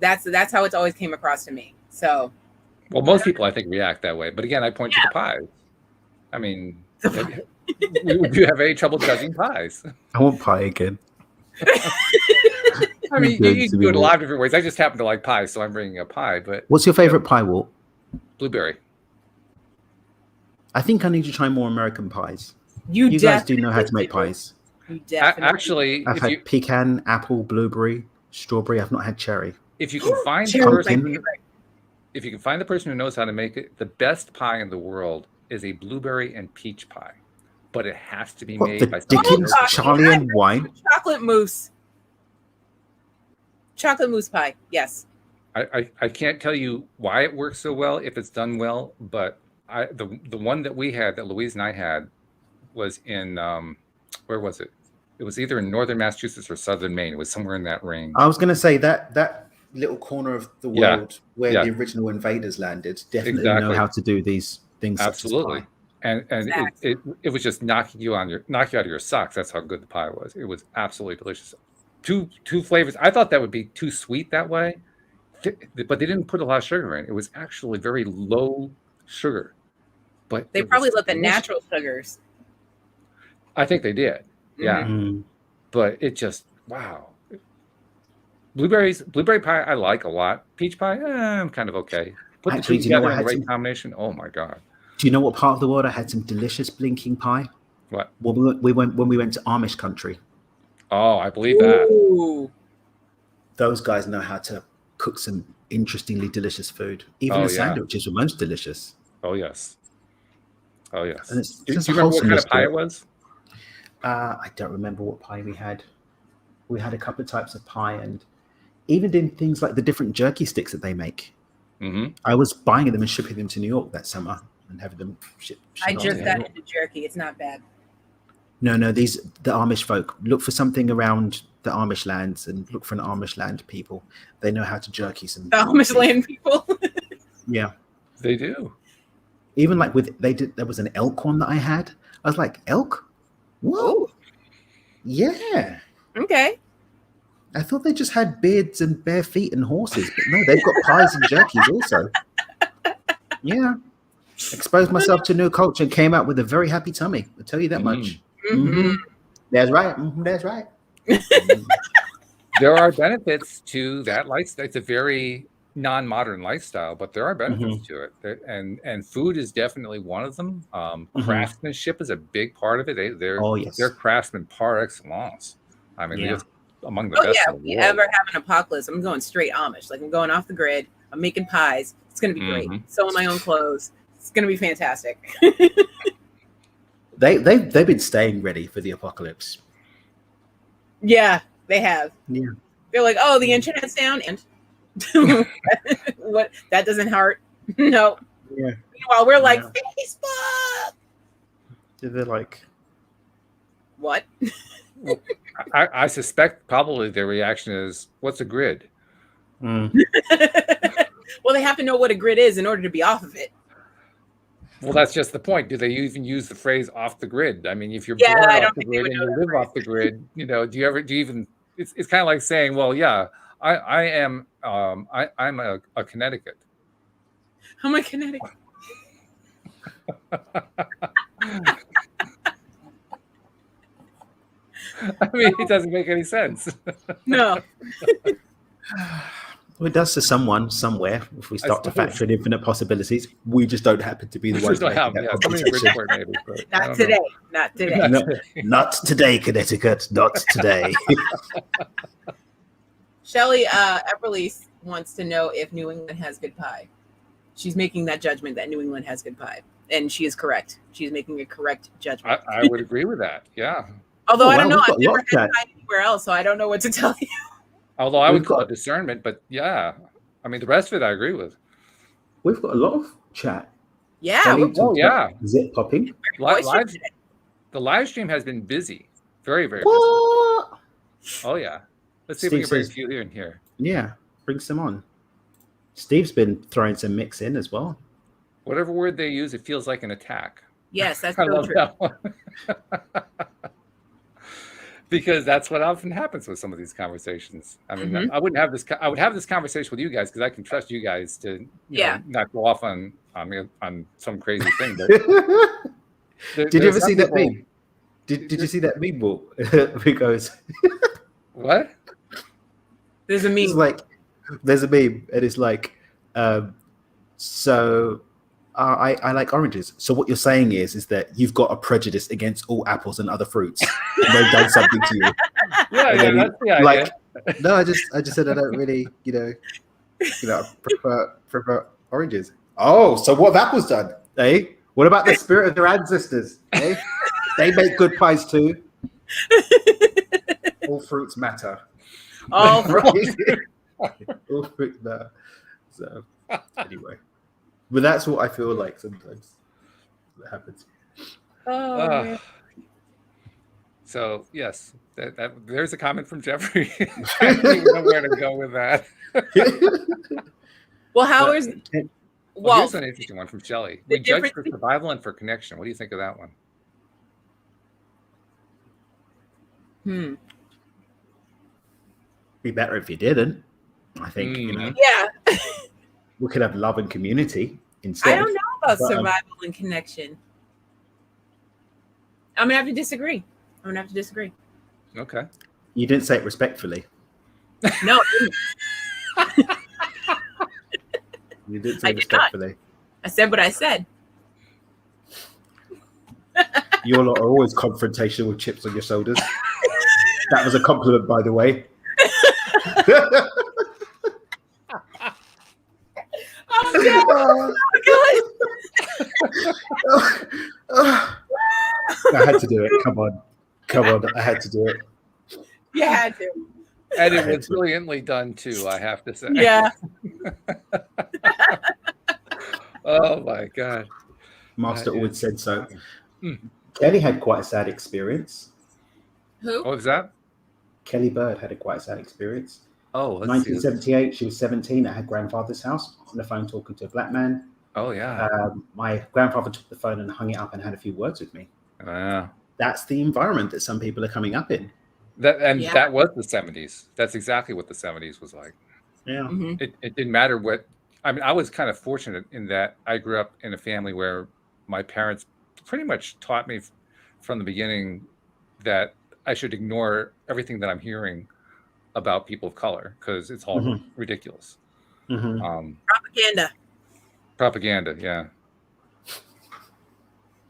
That's how it's always came across to me. So, well, most people I think react that way. But again, I point to the pies. I mean, would you have any trouble judging pies? I want pie again. I mean, you can do it a lot of different ways. I just happen to like pie, so I'm bringing a pie. But what's your favorite pie, Walt? Blueberry. I think I need to try more American pies. You guys do know how to make pies. You definitely. Actually, I've had pecan, apple, blueberry, strawberry. I've not had cherry. If you can find the person, if you can find the person who knows how to make it, the best pie in the world is a blueberry and peach pie, but it has to be made by Dickens, Charlie and Wine. Chocolate mousse pie. Yes. I can't tell you why it works so well if it's done well, but the one that we had, that Louise and I had, was in where was it? It was either in northern Massachusetts or southern Maine. It was somewhere in that range. I was going to say that little corner of the world where the original invaders landed definitely know how to do these things. Absolutely. And it was just knocking you out of your socks. That's how good the pie was. It was absolutely delicious. Two flavors. I thought that would be too sweet that way, but they didn't put a lot of sugar in. It was actually very low sugar. But they probably let the natural sugars. I think they did. Yeah. Mm-hmm. But it just, wow. Blueberry pie I like a lot. Peach pie, I'm kind of okay. Put the two together in the right combination. Oh my God. Do you know what part of the world I had some delicious blinking pie? What? When we went to Amish country. Oh, I believe that. Ooh. Those guys know how to cook some interestingly delicious food. Even the sandwiches were most delicious. Oh yes. Oh yes. And do you remember what kind of pie it was? I don't remember what pie we had. We had a couple of types of pie, and even in things like the different jerky sticks that they make. Mm-hmm. I was buying them and shipping them to New York that summer and having them shipped. I just got into jerky. It's not bad. No, the Amish folk, look for something around the Amish lands and look for an Amish land people. They know how to jerky some. The Amish land people. Yeah, they do. Even like there was an elk one that I had. I was like, elk? Whoa. Yeah. Okay. I thought they just had beards and bare feet and horses, but no, they've got pies and jerkies also. Yeah. Exposed myself to new culture and came out with a very happy tummy. I'll tell you that much. Mm-hmm. That's right. Mm-hmm. That's right. There are benefits to that lifestyle. It's a very non-modern lifestyle, but there are benefits to it. And food is definitely one of them. Craftsmanship is a big part of it. They're craftsmen par excellence. I mean, they're among the best in the world. If you ever have an apocalypse, I'm going straight Amish. Like I'm going off the grid. I'm making pies. It's going to be great. Sewing my own clothes. It's going to be fantastic. They've been staying ready for the apocalypse. Yeah, they have. Yeah. They're like, oh, the internet's down, and what? That doesn't hurt. No. Yeah. Meanwhile, we're like, Facebook. They're like, what? Well, I suspect probably their reaction is, what's a grid? Well, they have to know what a grid is in order to be off of it. Well, that's just the point. Do they even use the phrase "off the grid"? I mean, if you're Yeah, born I off don't the think they grid would and know you that live phrase. off the grid, do you even? It's kind of like saying, well, yeah, I'm a Connecticut. I'm a Connecticut. I mean, it doesn't make any sense. No. well, it does to someone somewhere. If we start to factor in infinite possibilities, we just don't happen to be the ones making that computation. Maybe, but Not today. Not today. Not today, Connecticut. Not today. Shelly Epperlease wants to know if New England has good pie. She's making that judgment that New England has good pie, and she is correct. She's making a correct judgment. I would agree with that. Yeah. Although I don't know, I've never had pie anywhere else, so I don't know what to tell you. Although I would call it discernment, but yeah, I mean the rest of it I agree with. We've got a lot of chat. Yeah. Yeah. Is it popping? The live stream has been busy, very, very busy. What? Oh yeah. Let's see if we can bring a few here and here. Yeah, bring some on. Steve's been throwing some mix in as well. Whatever word they use, it feels like an attack. Yes, that's I so love true. that one. Because that's what often happens with some of these conversations. I mean, I would have this conversation with you guys because I can trust you guys to not go off on some crazy thing. But did you ever see that meme? Did you see that meme, Will? Because what? There's a meme. It's like there's a meme, and it's like, I like oranges. So what you're saying is that you've got a prejudice against all apples and other fruits, and they've done something to you. No, I just said I don't really, prefer oranges. Oh, so what have apples done? Eh? What about the spirit of their ancestors? Eh? They make good pies too. All fruits matter. All fruits matter. So anyway. But that's what I feel like sometimes that happens. Oh, so yes, there's a comment from Jeffrey. I don't even know where to go with that. Well, here's an interesting one from Shelley. We judge for survival and for connection. What do you think of that one? Be better if you didn't. I think Yeah. We could have love and community instead. I don't know about survival and connection. I'm gonna have to disagree. Okay. You didn't say it respectfully. No. You didn't say it respectfully. I said what I said. You lot are always confrontational with chips on your shoulders. That was a compliment, by the way. I had to do it. Come on. I had to do it. You had to. And it was brilliantly done too, I have to say. Yeah. Oh my God. Master always said so. Kelly had quite a sad experience. Who? What was that? Kelly Bird had a quite sad experience. Oh, 1978, she was 17 at her grandfather's house on the phone talking to a black man. Oh, yeah. My grandfather took the phone and hung it up and had a few words with me. That's the environment that some people are coming up in. That was the 70s. That's exactly what the 70s was like. Yeah. Mm-hmm. It didn't matter what. I mean, I was kind of fortunate in that I grew up in a family where my parents pretty much taught me from the beginning that I should ignore everything that I'm hearing about people of color because it's all ridiculous. Propaganda, yeah.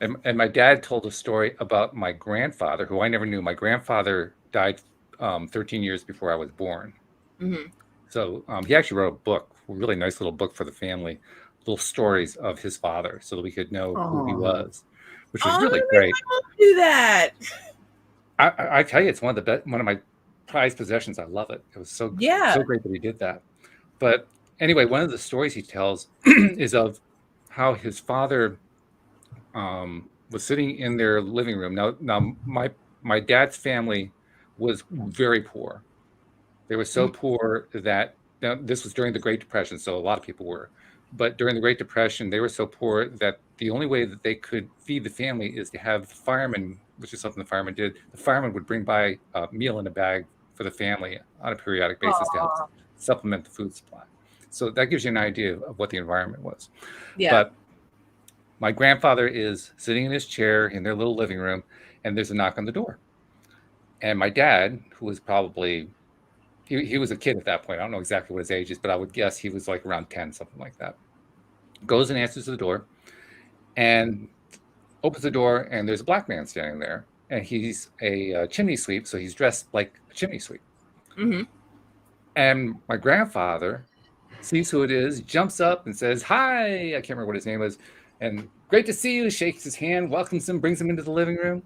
And my dad told a story about my grandfather, who I never knew. My grandfather died 13 years before I was born. So he actually wrote a book, a really nice little book for the family, little stories of his father so that we could know who he was, which was really great. Do that. I tell you, it's one of prized possessions. I love it. It was so great that he did that. But anyway, one of the stories he tells is of how his father was sitting in their living room. Now my dad's family was very poor. They were so poor that now this was during the Great Depression, so a lot of people were. But during the Great Depression, they were so poor that the only way that they could feed the family is to have the firemen, which is something the firemen did. The firemen would bring by a meal in a bag for the family on a periodic basis to help supplement the food supply. So that gives you an idea of what the environment was. Yeah. But my grandfather is sitting in his chair in their little living room, and there's a knock on the door. And my dad, who was probably he was a kid at that point. I don't know exactly what his age is, but I would guess he was like around 10, something like that. Goes and answers the door and opens the door, and there's a black man standing there. And he's a chimney sweep, so he's dressed like a chimney sweep. Mm-hmm. And my grandfather sees who it is, jumps up and says, "Hi," I can't remember what his name was, and "Great to see you," shakes his hand, welcomes him, brings him into the living room.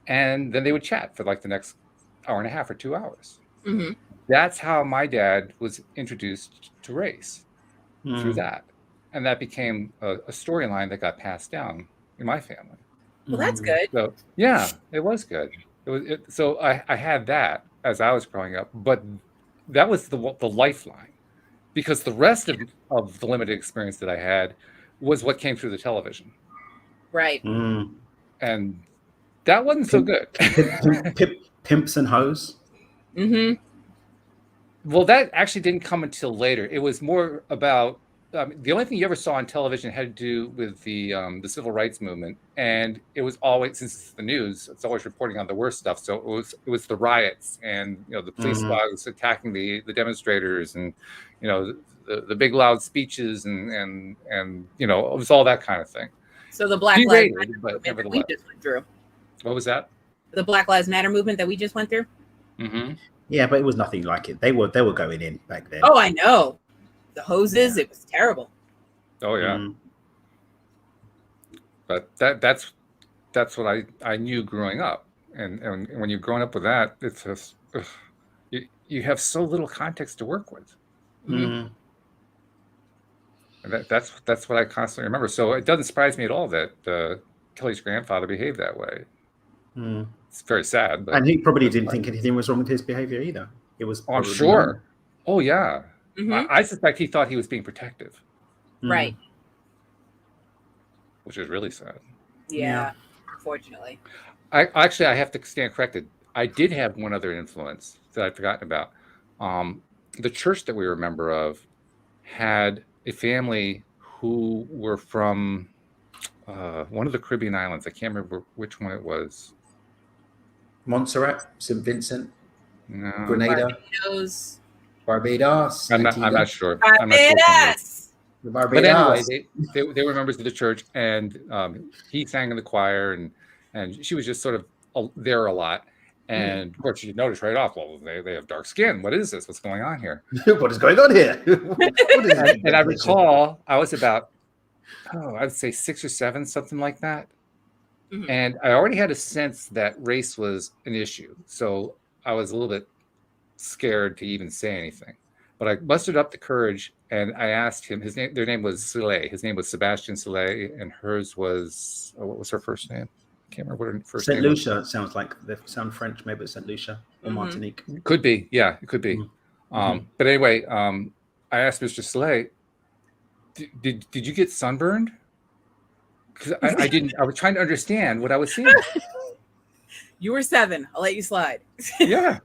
And then they would chat for like the next hour and a half or 2 hours. Mm-hmm. That's how my dad was introduced to race, through that. And that became a storyline that got passed down in my family. Well, that's good. So yeah, it was good. So I had that as I was growing up, but that was the lifeline, because the rest of the limited experience that I had was what came through the television. Right. And that wasn't so good. Pimps and hoes. Mm-hmm. Well, that actually didn't come until later. It was more about the only thing you ever saw on television had to do with the civil rights movement, and it was always, since it's the news, it's always reporting on the worst stuff. So it was the riots, and the police squads attacking the demonstrators, and the big loud speeches, and it was all that kind of thing. So the Black Lives Matter movement that we just went through. What was that? The Black Lives Matter movement that we just went through. Mm-hmm. Yeah, but it was nothing like it. They were going in back then. Oh, I know. The hoses, it was terrible. Oh yeah. But that's what I knew growing up, and when you're growing up with that, it's just you have so little context to work with. And that's what I constantly remember. So it doesn't surprise me at all that Kelly's grandfather behaved that way. It's very sad, but and he probably didn't think anything was wrong with his behavior either. It was. I'm sure. Oh yeah. Mm-hmm. I suspect he thought he was being protective. Right. Which is really sad. Yeah. Unfortunately. I have to stand corrected. I did have one other influence that I'd forgotten about. The church that we were a member of had a family who were from one of the Caribbean islands. I can't remember which one it was. Montserrat, St. Vincent, no. Grenada, Barbados. I'm not sure. Barbados. But anyway, they were members of the church, and he sang in the choir, and she was just sort of there a lot. And of course, you notice right off, well, they have dark skin. What is this? What's going on here? What is going on here? And I recall I was about, I'd say 6 or 7, something like that. And I already had a sense that race was an issue. So I was a little bit scared to even say anything. But I mustered up the courage, and I asked him, their name was Soleil. His name was Sebastian Soleil, and hers was, what was her first name? I can't remember what her first name was. St. Lucia sounds like they sound French. Maybe it's St. Lucia or Martinique. Could be. Yeah, it could be. But anyway, I asked Mr. Soleil, did you get sunburned? Because I didn't. I was trying to understand what I was seeing. You were 7. I'll let you slide. Yeah.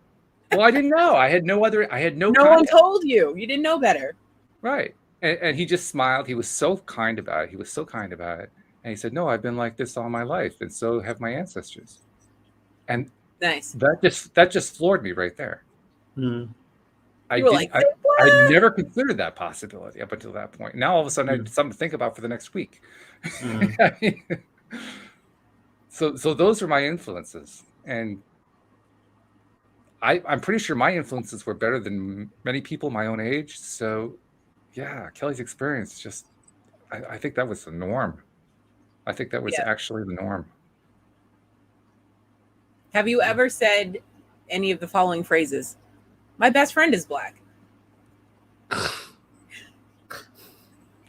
Well, I didn't know. I had no. No one told you. You didn't know better. Right. And he just smiled. He was so kind about it. And he said, "No, I've been like this all my life, and so have my ancestors." And nice. That just floored me right there. I never considered that possibility up until that point. Now all of a sudden I had something to think about for the next week. So those are my influences, and I'm pretty sure my influences were better than many people my own age. So yeah, Kelly's experience just, I think that was the norm. I think that was actually the norm. Have you ever said any of the following phrases. My best friend is black.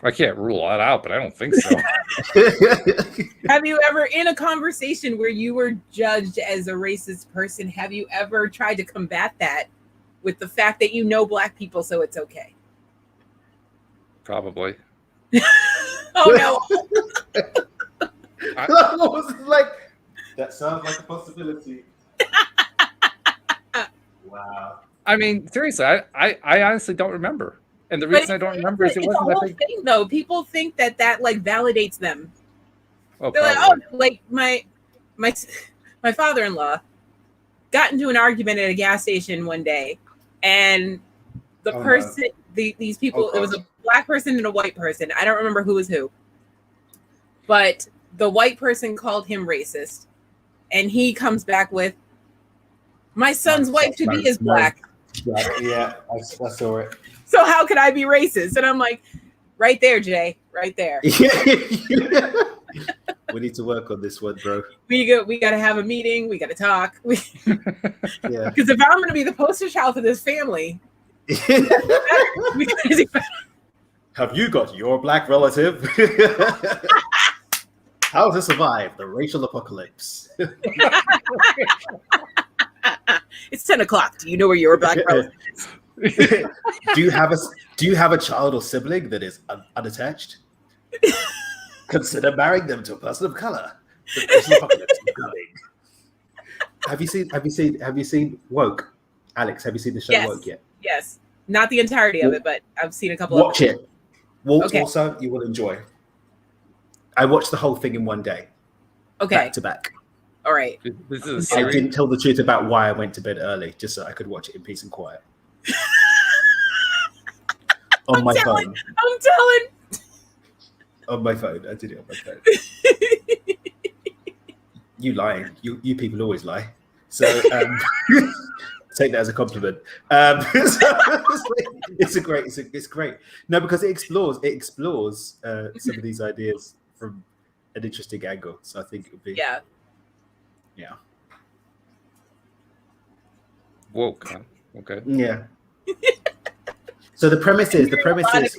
I can't rule that out, but I don't think so. Have you ever, in a conversation where you were judged as a racist person, have you ever tried to combat that with the fact that you know black people, so it's okay? Probably. Oh no. I was like, that sounds like a possibility. Wow. I mean, seriously, I honestly don't remember. And the reason I don't remember is it wasn't that big. Thing, though. People think that like validates them. Oh, they're like, oh, like my father-in-law got into an argument at a gas station one day, and the person, these people, it was a black person and a white person. I don't remember who was who, but the white person called him racist, and he comes back with, "My son's wife to be is black." Yeah, I saw it. So how could I be racist? And I'm like, right there, Jay, right there. We need to work on this one, bro. We got to have a meeting. We got to talk. Yeah. Because if I'm going to be the poster child for this family, have you got your black relative? How to survive the racial apocalypse? It's 10 o'clock. Do you know where your black relative is? Do you have a child or sibling that is unattached? Consider marrying them to a person of color. The racial apocalypse is coming. Have you seen Woke? Alex, have you seen the show Woke yet? Yes. Not the entirety of it, but I've seen a couple Watch of it. Also, you will enjoy. I watched the whole thing in one day. Okay. Back to back. All right. This is I didn't tell the truth about why I went to bed early, just so I could watch it in peace and quiet. On my phone. I'm telling. On my phone. I did it on my phone. You lying. You people always lie. So take that as a compliment. It's great. No, because it explores some of these ideas from an interesting angle. So I think it would be yeah. Woke, huh? Okay. Yeah. So the premise is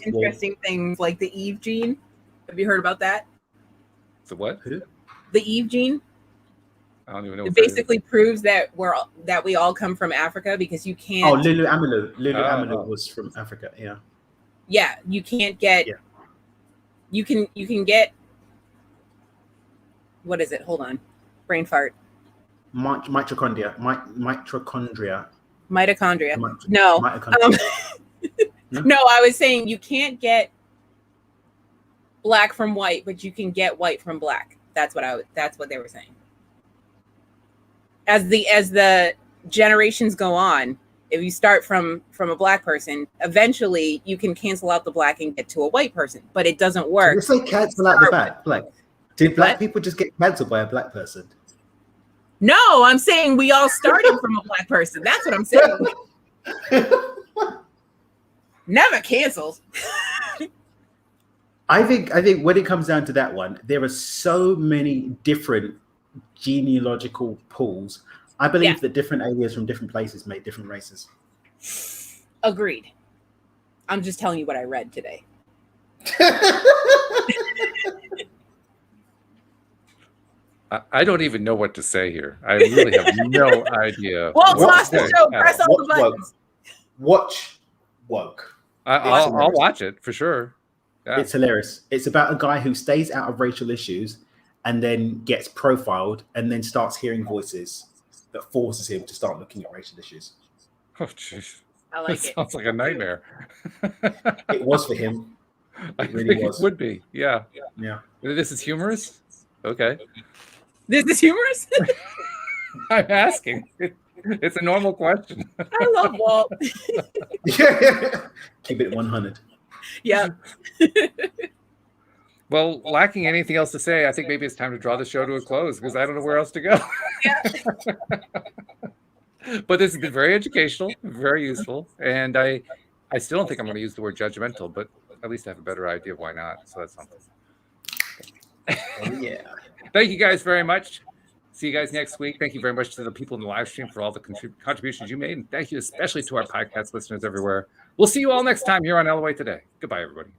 interesting things like the Eve gene. Have you heard about that? The what? Who? The Eve gene. I don't even know. It basically proves that we all come from Africa, because you can't. Oh, Lulu Amelu was from Africa. Yeah. Yeah, you can't get. Yeah. You can get. What is it? Hold on, brain fart. Mitochondria. No. No, I was saying you can't get black from white, but you can get white from black. That's what they were saying. As the generations go on, if you start from a black person, eventually you can cancel out the black and get to a white person, but it doesn't work. It's like cancel out the black. Did black people just get cancelled by a black person? No, I'm saying we all started from a black person. That's what I'm saying. Never canceled. I think when it comes down to that one, there are so many different genealogical pools. I believe that different aliens from different places make different races. Agreed. I'm just telling you what I read today. I don't even know what to say here. I really have no idea. Well, watch the show. Press all the buttons. Watch Woke. I'll watch it for sure. Yeah. It's hilarious. It's about a guy who stays out of racial issues and then gets profiled and then starts hearing voices that forces him to start looking at racial issues. Oh, jeez. I like it. Sounds like a nightmare. It was for him. It really was. It would be. Yeah. This is humorous? Okay. This is humorous? I'm asking. It's a normal question. I love Walt. Keep it 100. Yeah. Well, lacking anything else to say, I think maybe it's time to draw the show to a close because I don't know where else to go. Yeah. But this has been very educational, very useful, and I still don't think I'm going to use the word judgmental, but at least I have a better idea of why not. So that's something. Oh, yeah. Thank you guys very much. See you guys next week. Thank you very much to the people in the live stream for all the contributions you made. And thank you especially to our podcast listeners everywhere. We'll see you all next time here on LOA Today. Goodbye, everybody.